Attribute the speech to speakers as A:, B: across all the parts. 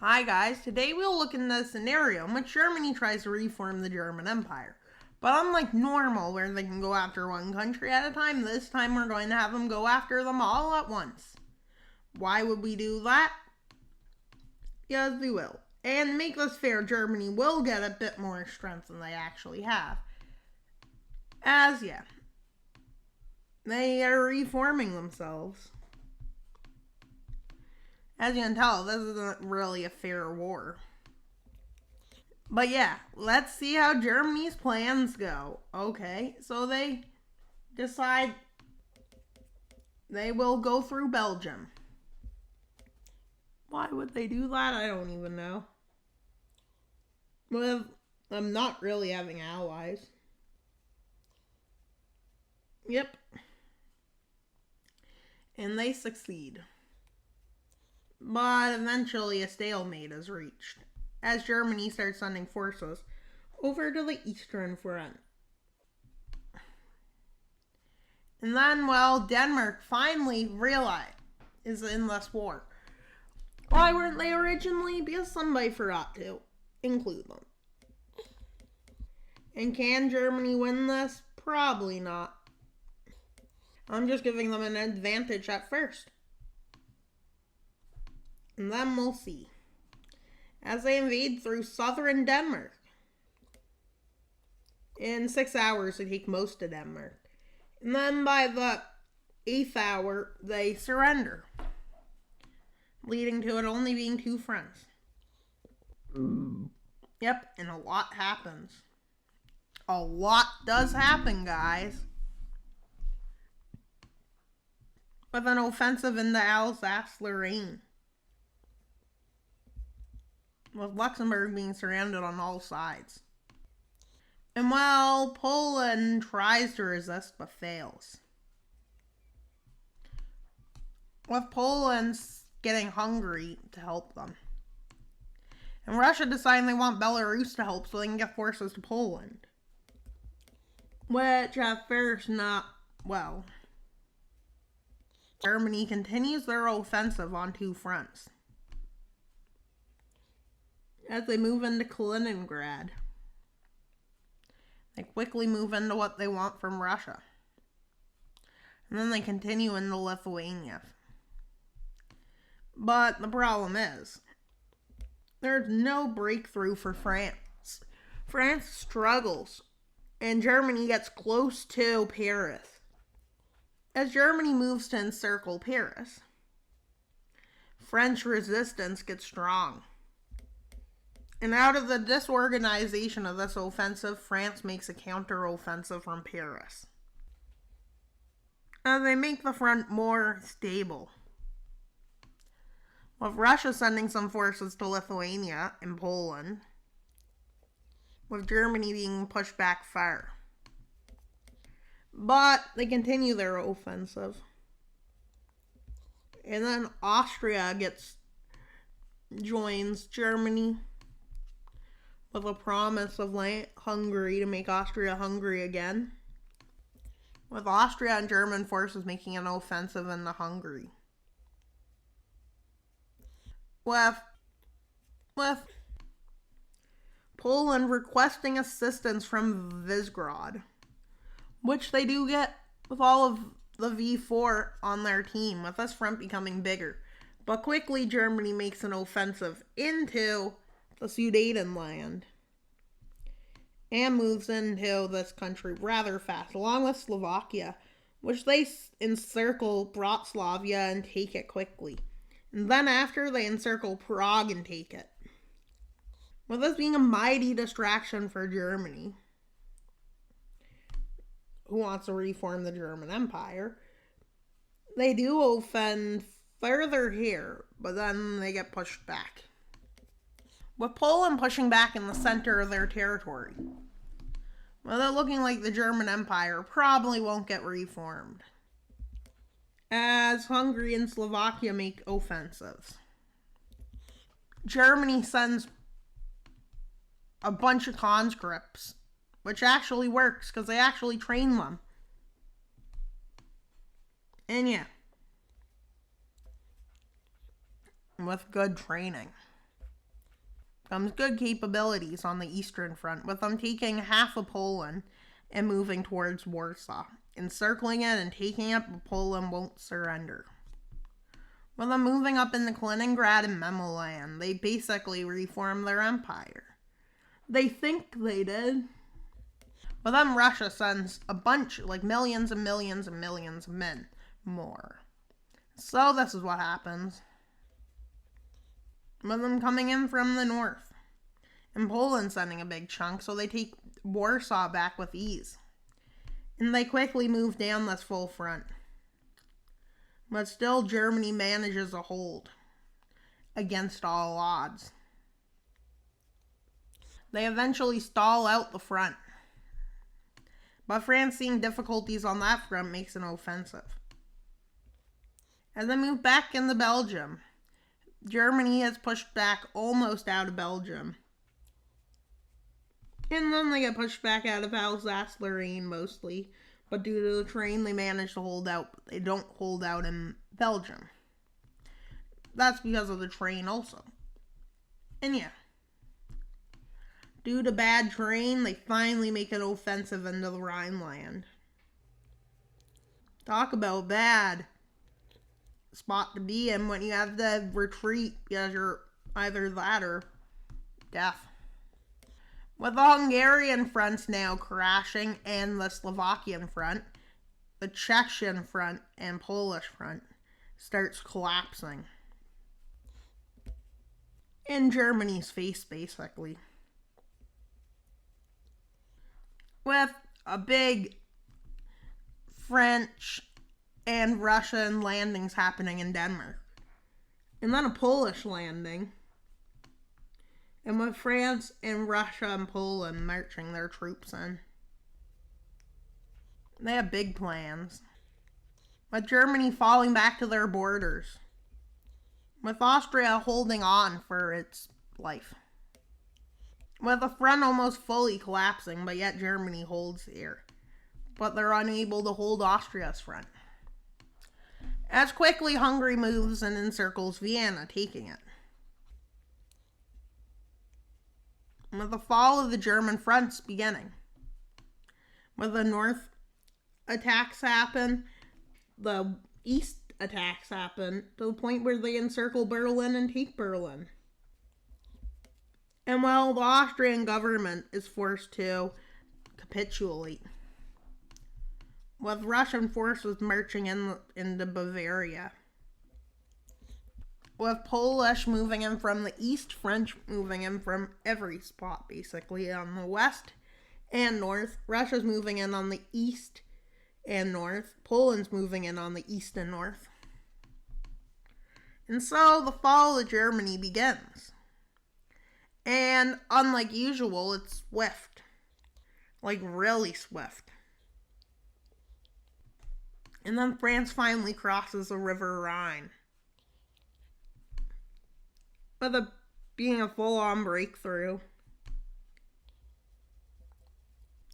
A: Hi guys, today we'll look into a scenario in which Germany tries to reform the German Empire. But unlike normal, where they can go after one country at a time, this time we're going to have them go after them all at once. Why would we do that? Yes, we will. And to make this fair, Germany will get a bit more strength than they actually have. They are reforming themselves. As you can tell, this isn't really a fair war. But yeah, let's see how Germany's plans go. Okay, so they decide they will go through Belgium. Why would they do that? I don't even know. With them not really having allies. Yep. And they succeed. But eventually a stalemate is reached, as Germany starts sending forces over to the Eastern Front. And then, Denmark finally realized is in this war. Why weren't they originally? Because somebody forgot to include them. And can Germany win this? Probably not. I'm just giving them an advantage at first. And then we'll see. As they invade through southern Denmark. In 6 hours, they take most of Denmark. And then by the 8th hour, they surrender. Leading to it only being 2 fronts. Yep, and a lot happens. A lot does happen, guys. With an offensive in the Alsace-Lorraine. With Luxembourg being surrounded on all sides. And Poland tries to resist but fails. With Poland getting Hungary to help them. And Russia deciding they want Belarus to help so they can get forces to Poland. Which at first not well. Germany continues their offensive on 2 fronts. As they move into Kaliningrad. They quickly move into what they want from Russia. And then they continue into Lithuania. But the problem is, there's no breakthrough for France. France struggles, and Germany gets close to Paris. As Germany moves to encircle Paris, French resistance gets strong. And out of the disorganization of this offensive, France makes a counter-offensive from Paris. And they make the front more stable. With Russia sending some forces to Lithuania and Poland. With Germany being pushed back far. But they continue their offensive. And then Austria joins Germany. With a promise of Hungary to make Austria Hungary again. With Austria and German forces making an offensive into Hungary. With Poland requesting assistance from Visegrad. Which they do get with all of the V4 on their team, with this front becoming bigger. But quickly Germany makes an offensive into the Sudetenland and moves into this country rather fast, along with Slovakia, which they encircle Bratislava and take it quickly. And then after, they encircle Prague and take it. With this being a mighty distraction for Germany, who wants to reform the German Empire, they do offend further here, but then they get pushed back. With Poland pushing back in the center of their territory. Well, they're looking like the German Empire probably won't get reformed. As Hungary and Slovakia make offensives. Germany sends a bunch of conscripts, which actually works because they actually train them. And yeah. With good training. comes good capabilities on the Eastern Front, with them taking half of Poland and moving towards Warsaw, encircling it and taking it, but Poland won't surrender. With them moving up into Kaliningrad and Memoland, they basically reform their empire. They think they did. But then Russia sends a bunch, like millions and millions and millions of men more. So this is what happens. With them coming in from the north. And Poland sending a big chunk, so they take Warsaw back with ease. And they quickly move down this full front. But still, Germany manages a hold against all odds. They eventually stall out the front. But France, seeing difficulties on that front, makes an offensive. As they move back into Belgium, Germany has pushed back almost out of Belgium. And then they get pushed back out of Alsace-Lorraine mostly. But due to the train, they manage to hold out. But they don't hold out in Belgium. That's because of the train also. And yeah. Due to bad terrain, they finally make an offensive into the Rhineland. Talk about bad spot to be in when you have to retreat because you're either that or death. With the Hungarian fronts now crashing and the Slovakian front, the Chechen front and Polish front starts collapsing. In Germany's face, basically. With a big French and Russian landings happening in Denmark. And then a Polish landing. And with France and Russia and Poland marching their troops in. They have big plans. With Germany falling back to their borders. With Austria holding on for its life. With the front almost fully collapsing, but yet Germany holds here. But they're unable to hold Austria's front. As quickly Hungary moves and encircles Vienna, taking it. With the fall of the German fronts beginning. With the north attacks happen, the east attacks happen, to the point where they encircle Berlin and take Berlin. And while the Austrian government is forced to capitulate, with Russian forces marching into Bavaria, with Polish moving in from the east, French moving in from every spot, basically, on the west and north. Russia's moving in on the east and north. Poland's moving in on the east and north. And so the fall of Germany begins. And unlike usual, it's swift. Like really swift. And then France finally crosses the River Rhine. With it being a full-on breakthrough.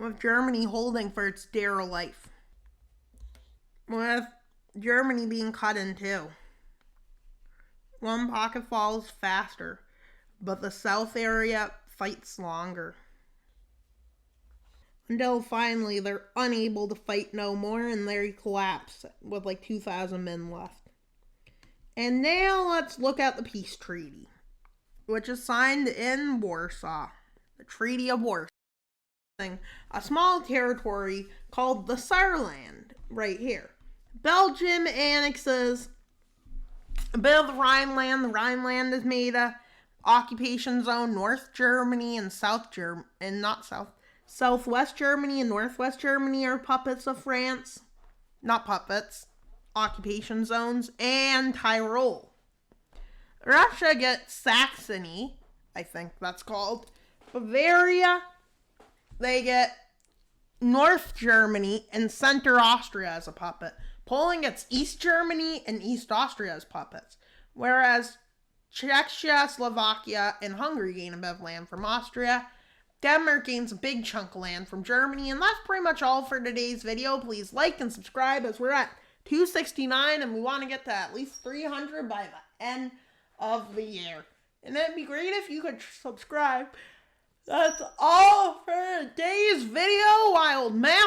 A: With Germany holding for its dear life. With Germany being cut in two. One pocket falls faster, but the south area fights longer. Until finally they're unable to fight no more and they collapse with like 2,000 men left. And now let's look at the peace treaty, which is signed in Warsaw. The Treaty of Warsaw. A small territory called the Saarland, right here. Belgium annexes a bit of the Rhineland. The Rhineland is made a occupation zone. North Germany and Southwest Germany and Northwest Germany are puppets of France. Not puppets. Occupation zones. And Tyrol. Russia gets Saxony, I think that's called. Bavaria. They get North Germany and Center Austria as a puppet. Poland gets East Germany and East Austria as puppets. Whereas Czechia, Slovakia, and Hungary gain a bit of land from Austria. Denmark gains a big chunk of land from Germany. And that's pretty much all for today's video. Please like and subscribe as we're at 269 and we want to get to at least 300 by the end of the year. And it'd be great if you could subscribe. That's all for today's video, wild man.